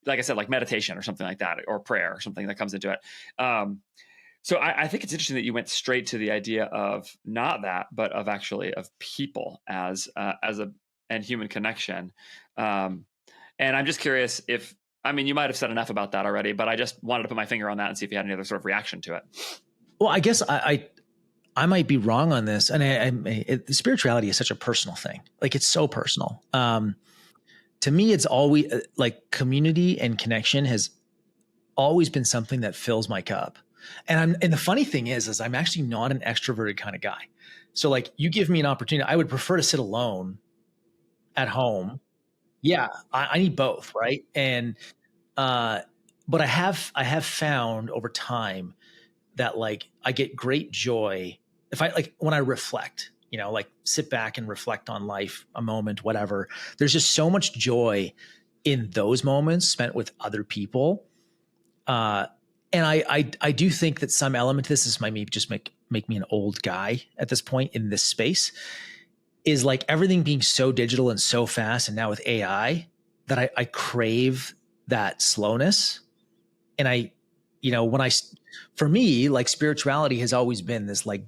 I said, like meditation or something like that, or prayer or something that comes into it. So I think it's interesting that you went straight to the idea of not that, but of people as and human connection. And I'm just curious you might have said enough about that already, but I just wanted to put my finger on that and see if you had any other sort of reaction to it. Well, I guess I might be wrong on this, and spirituality is such a personal thing. Like, it's so personal. To me, it's always like community and connection has always been something that fills my cup. And the funny thing is I'm actually not an extroverted kind of guy. So like, you give me an opportunity, I would prefer to sit alone at home. Yeah. I need both. Right. And, but I have found over time that like, I get great joy if when I reflect, like sit back and reflect on life, a moment, whatever. There's just so much joy in those moments spent with other people. And I do think that some element to this might maybe just make me an old guy at this point in this space, is like everything being so digital and so fast. And now with AI, that I crave that slowness. And for me, like spirituality has always been this like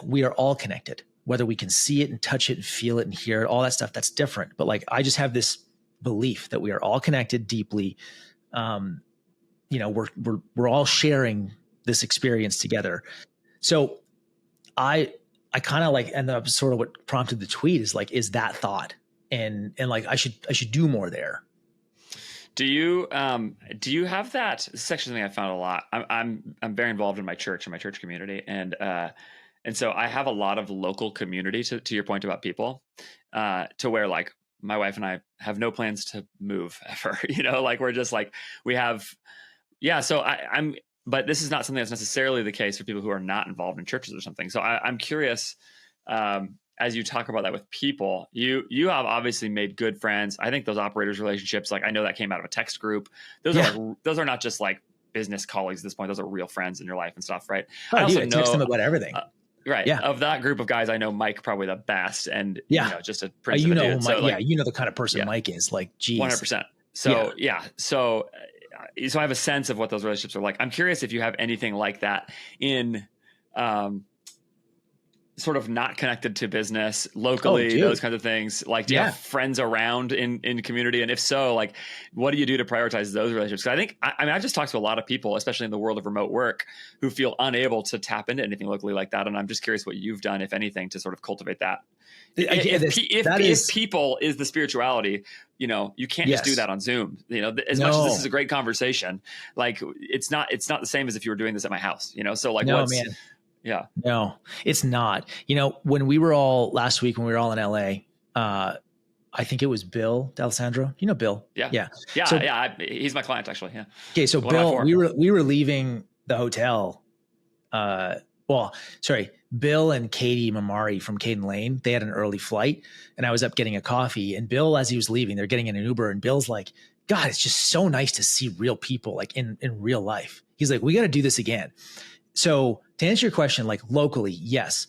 we are all connected, whether we can see it and touch it and feel it and hear it, all that stuff, that's different. But like, I just have this belief that we are all connected deeply. We're all sharing this experience together. So I kind of like, and that's sort of what prompted the tweet is like, is that thought, and like, I should do more there. Do you have that? This is actually something I found a lot. I'm very involved in my church community. And so I have a lot of local community to your point about people, to where like my wife and I have no plans to move ever, like we're just like, we have, so but this is not something that's necessarily the case for people who are not involved in churches or something. So I'm curious, as you talk about that with people, you have obviously made good friends. I think those operators relationships, like I know that came out of a text group. Those are not just like business colleagues at this point. Those are real friends in your life and stuff, right? I also text them about everything. Right. Yeah. Of that group of guys, I know Mike probably the best, and just a prince. The kind of person Mike is. Like, geez, 100%. So so I have a sense of what those relationships are like. I'm curious if you have anything like that in sort of not connected to business locally, those kinds of things. Like, do you have friends around in community? And if so, like, what do you do to prioritize those relationships? 'Cause I've just talked to a lot of people, especially in the world of remote work, who feel unable to tap into anything locally like that. And I'm just curious what you've done, if anything, to sort of cultivate that. If people is the spirituality, you can't just do that on Zoom. As much as this is a great conversation, like it's not the same as if you were doing this at my house. So like, man. Yeah. No, it's not. When we were all last week, when we were all in LA, I think it was Bill D'Alessandro. Bill? Yeah. He's my client, actually. Yeah. Okay. So Bill, we were leaving the hotel. Bill and Katie Mamari from Caden Lane, they had an early flight, and I was up getting a coffee, and Bill, as he was leaving, they're getting in an Uber, and Bill's like, God, it's just so nice to see real people like in real life. He's like, we got to do this again. So to answer your question, like locally, yes.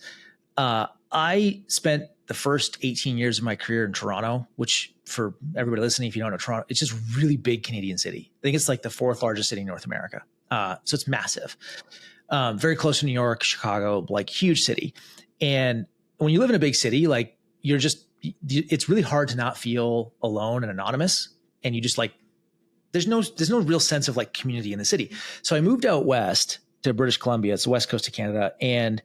I spent the first 18 years of my career in Toronto, which for everybody listening, if you don't know Toronto, it's just really big Canadian city. I think it's like the 4th largest city in North America. So it's massive. Very close to New York, Chicago, like huge city. And when you live in a big city, like it's really hard to not feel alone and anonymous. And you just like, there's no real sense of like community in the city. So I moved out west to British Columbia. It's the west coast of Canada. And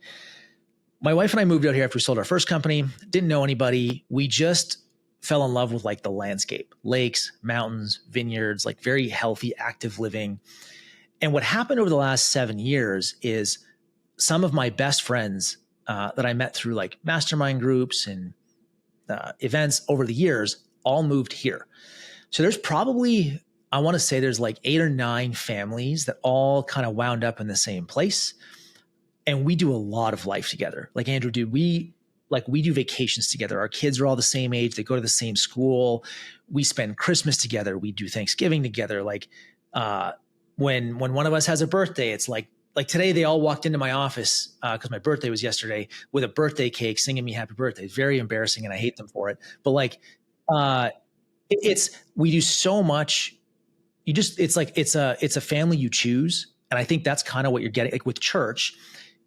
my wife and I moved out here after we sold our first company. Didn't know anybody. We just fell in love with like the landscape, lakes, mountains, vineyards, like very healthy, active living. And what happened over the last 7 years is some of my best friends that I met through like mastermind groups and events over the years all moved here. So there's probably, I want to say there's like 8 or 9 families that all kind of wound up in the same place. And we do a lot of life together. Like Andrew, dude, we do vacations together. Our kids are all the same age. They go to the same school. We spend Christmas together. We do Thanksgiving together. Like when one of us has a birthday, it's like today they all walked into my office because my birthday was yesterday with a birthday cake singing me happy birthday. It's very embarrassing and I hate them for it. But like we do so much. It's a family you choose. And I think that's kind of what you're getting like with church.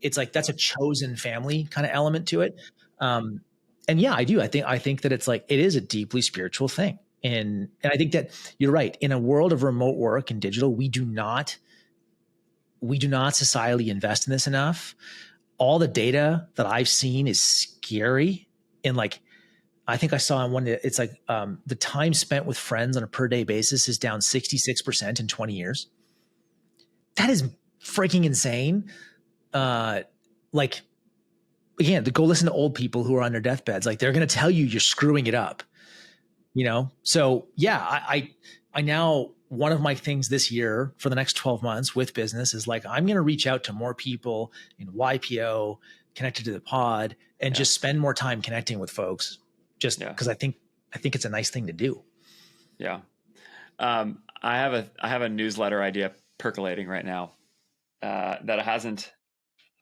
It's like, that's a chosen family kind of element to it. And yeah, I do. I think that it's like, it is a deeply spiritual thing. And I think that you're right. In a world of remote work and digital, we do not societally invest in this enough. All the data that I've seen is scary. And like, I think I saw on one, it's like the time spent with friends on a per day basis is down 66% in 20 years. That is freaking insane. Like again, to go listen to old people who are on their deathbeds, like they're going to tell you you're screwing it up, you know? So yeah, I now, one of my things this year for the next 12 months with business is like, I'm going to reach out to more people in YPO connected to the pod and just spend more time connecting with folks just because I think it's a nice thing to do. Yeah. I have a newsletter idea percolating right now that hasn't,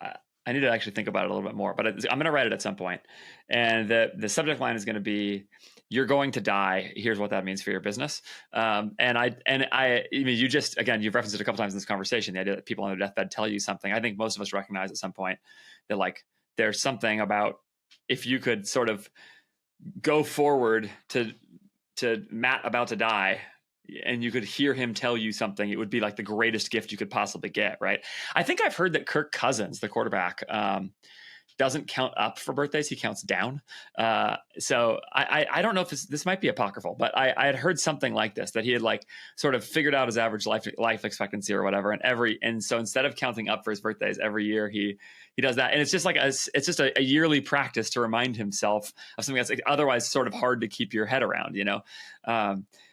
I need to actually think about it a little bit more, but I'm going to write it at some point. And the subject line is going to be, you're going to die. Here's what that means for your business. And I mean, you've referenced it a couple times in this conversation, the idea that people on their deathbed tell you something. I think most of us recognize at some point that like, there's something about if you could sort of go forward to Matt about to die, and you could hear him tell you something, it would be like the greatest gift you could possibly get, right? I think I've heard that Kirk Cousins, the quarterback, doesn't count up for birthdays. He counts down. So I don't know if this might be apocryphal, but I had heard something like this, that he had like sort of figured out his average life expectancy or whatever. And so instead of counting up for his birthdays every year, he does that. And it's just like, it's just a yearly practice to remind himself of something that's like otherwise sort of hard to keep your head around, you know?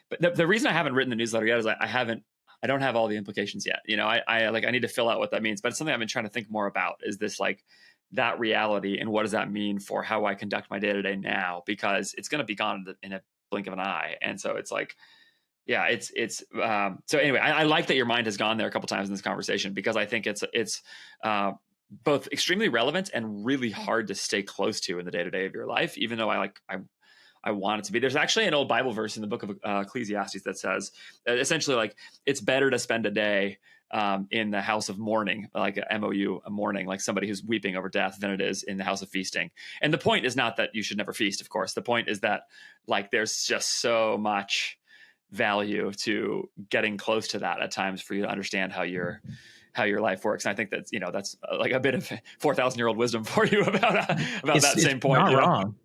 But the reason I haven't written the newsletter yet is I don't have all the implications yet. You know, I need to fill out what that means, but it's something I've been trying to think more about, is this like that reality and what does that mean for how I conduct my day-to-day now, because it's going to be gone in a blink of an eye. And so it's like, yeah, so anyway, I like that your mind has gone there a couple times in this conversation, because I think it's both extremely relevant and really hard to stay close to in the day-to-day of your life, even though I want it to be. There's actually an old Bible verse in the book of Ecclesiastes that says essentially like it's better to spend a day in the house of mourning, like a MOU, a mourning, like somebody who's weeping over death, than it is in the house of feasting. And the point is not that you should never feast, of course. The point is that like there's just so much value to getting close to that at times for you to understand how your life works. And I think that's, that's like a bit of 4,000-year-old wisdom for you about that same point. Not wrong.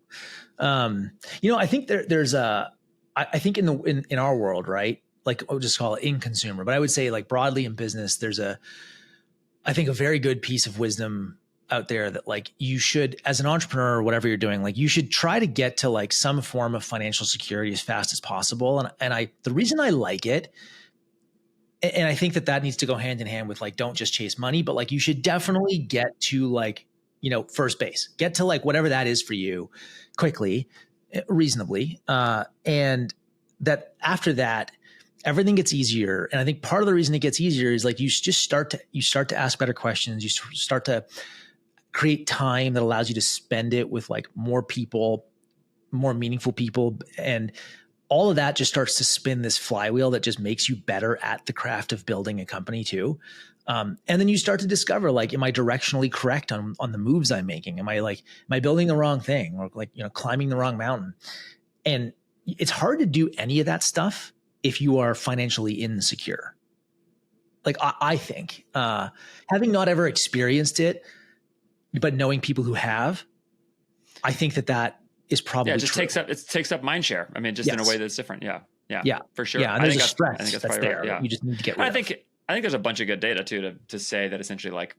I think there's I think in our world, right? Like I'll just call it in consumer, but I would say like broadly in business, there's I think a very good piece of wisdom out there that like you should, as an entrepreneur or whatever you're doing, like you should try to get to like some form of financial security as fast as possible. And the reason I like it, and I think that needs to go hand in hand with like, don't just chase money, but like you should definitely get to like, first base, get to like whatever that is for you quickly, reasonably. And that after that, everything gets easier. And I think part of the reason it gets easier is like you start to ask better questions. You start to create time that allows you to spend it with like more people, more meaningful people. And all of that just starts to spin this flywheel that just makes you better at the craft of building a company too. And then you start to discover, like, am I directionally correct on the moves I'm making? Am I building the wrong thing, or like, climbing the wrong mountain? And it's hard to do any of that stuff if you are financially insecure. Like I think, having not ever experienced it, but knowing people who have, I think that is probably it true. takes up mind share. I mean, just in a way that's different. Yeah, for sure. Yeah, and there's a stress I think that's there. Right. Yeah. You just need to get rid of. I think there's a bunch of good data too to say that essentially, like,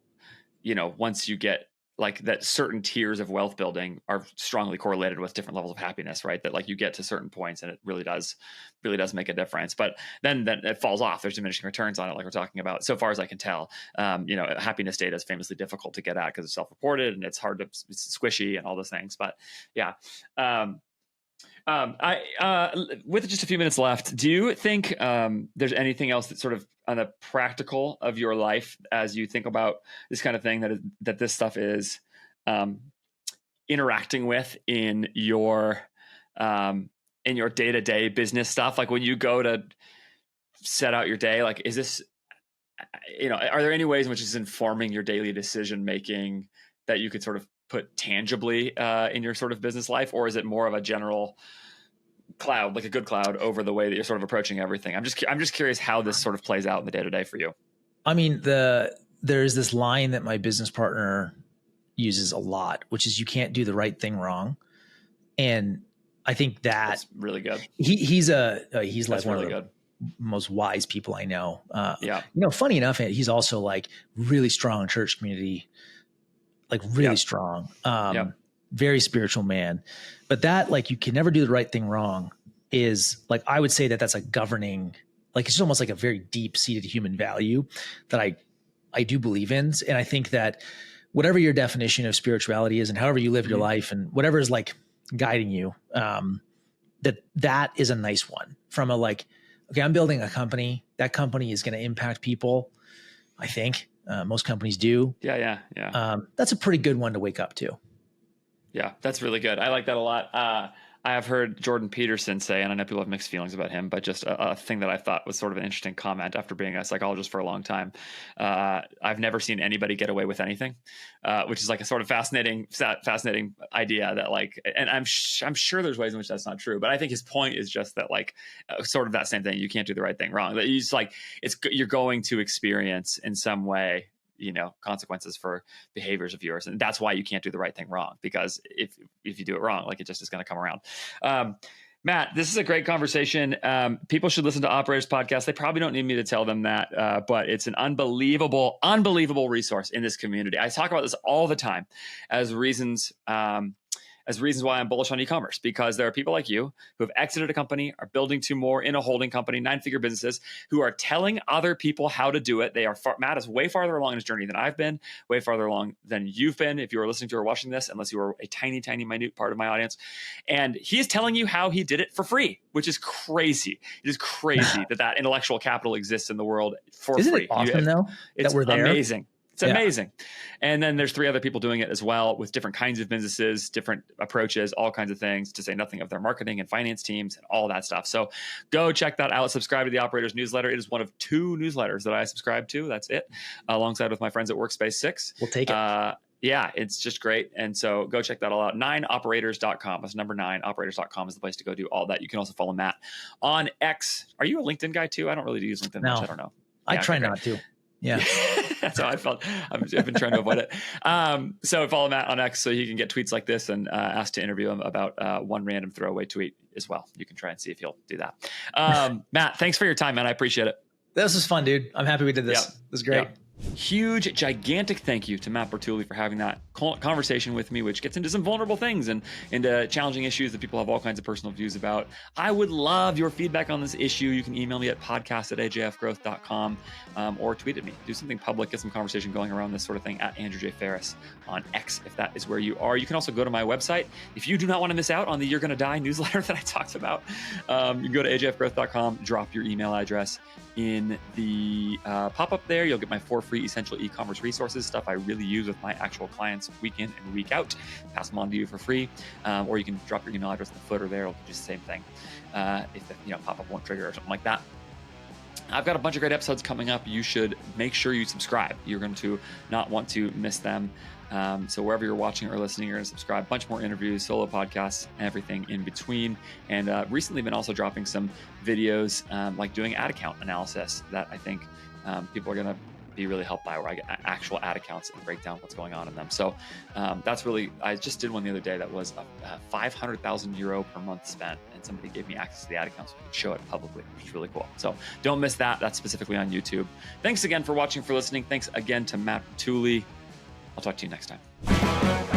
once you get like that, certain tiers of wealth building are strongly correlated with different levels of happiness, right? That like you get to certain points and it really does make a difference. But then it falls off. There's diminishing returns on it, like we're talking about. So far as I can tell, happiness data is famously difficult to get at because it's self-reported and it's squishy and all those things. But yeah. With just a few minutes left, do you think there's anything else that's sort of on the practical of your life as you think about this kind of thing that this stuff is interacting with in your day-to-day business stuff? Like when you go to set out your day, like, is this, are there any ways in which it's informing your daily decision making that you could sort of put tangibly in your sort of business life, or is it more of a general cloud, like a good cloud, over the way that you're sort of approaching everything? I'm just curious how this sort of plays out in the day to day for you. I mean, there's this line that my business partner uses a lot, which is, you can't do the right thing wrong. And I think that's really good. He's like one of the good. most wise people I know. Yeah. Funny enough, he's also like really strong in church community, like really strong, very spiritual man. But that, like, you can never do the right thing wrong is, like, I would say that's a governing, like, it's almost like a very deep seated human value that I do believe in. And I think that whatever your definition of spirituality is and however you live your life and whatever is like guiding you, that is a nice one from a, like, okay, I'm building a company. That company is going to impact people. I think most companies do. Yeah. That's a pretty good one to wake up to. Yeah, that's really good. I like that a lot. I have heard Jordan Peterson say, and I know people have mixed feelings about him, but just a thing that I thought was sort of an interesting comment after being a psychologist for a long time. I've never seen anybody get away with anything, which is like a sort of fascinating idea that, like, and I'm sure there's ways in which that's not true, but I think his point is just that, like, sort of that same thing. You can't do the right thing wrong. That you just, like, you're going to experience in some way, consequences for behaviors of yours. And that's why you can't do the right thing wrong, because if you do it wrong, like, it just is going to come around. Matt, this is a great conversation. People should listen to Operators Podcast. They probably don't need me to tell them that, but it's an unbelievable resource in this community. I talk about this all the time as reasons why I'm bullish on e-commerce, because there are people like you who have exited a company, are building two more in a holding company, 9-figure businesses, who are telling other people how to do it. Matt is way farther along in his journey than I've been, way farther along than you've been, if you were listening to or watching this, unless you were a tiny, tiny, minute part of my audience. And he is telling you how he did it for free, which is crazy. It is crazy that intellectual capital exists in the world for Isn't free. It awesome, though, it's that we're there? Amazing. It's amazing. And then there's 3 other people doing it as well, with different kinds of businesses, different approaches, all kinds of things, to say nothing of their marketing and finance teams and all that stuff. So go check that out. Subscribe to the Operators newsletter. It is one of 2 newsletters that I subscribe to. That's it. Alongside with my friends at Workspace 6. We'll take it. Yeah, it's just great. And so go check that all out. 9operators.com. That's number 9operators.com is the place to go do all that. You can also follow Matt on X. Are you a LinkedIn guy too? I don't really use LinkedIn much. I don't know. I try not to. Yeah. That's how I felt. I've been trying to avoid it. So follow Matt on X so you can get tweets like this and ask to interview him about one random throwaway tweet as well. You can try and see if he'll do that. Matt, thanks for your time, man. I appreciate it. This was fun, dude. I'm happy we did this. This is great. Huge, gigantic thank you to Matt Bertulli for having that conversation with me, which gets into some vulnerable things and into challenging issues that people have all kinds of personal views about. I would love your feedback on this issue. You can email me at podcast@ajfgrowth.com. or tweet at me. Do something public, get some conversation going around this sort of thing at Andrew J. Faris on X, if that is where you are. You can also go to my website. If you do not want to miss out on the You're Gonna Die newsletter that I talked about, you can go to ajfgrowth.com, drop your email address in the pop-up there. You'll get my 4 free essential e-commerce resources, stuff I really use with my actual clients week in and week out. Pass them on to you for free. Or you can drop your email address in the footer there. It'll do the same thing if the pop-up won't trigger or something like that. I've got a bunch of great episodes coming up. You should make sure you subscribe. You're going to not want to miss them. So wherever you're watching or listening, you're going to subscribe. A bunch more interviews, solo podcasts, everything in between. And recently been also dropping some videos like doing ad account analysis that I think people are going to be really helped by, where I get actual ad accounts and break down what's going on in them. So that's really, I just did one the other day that was a 500,000 euro per month spent, and somebody gave me access to the ad account so we could show it publicly, which is really cool. So don't miss that. That's specifically on YouTube. Thanks again for watching, for listening. Thanks again to Matt Bertulli. I'll talk to you next time.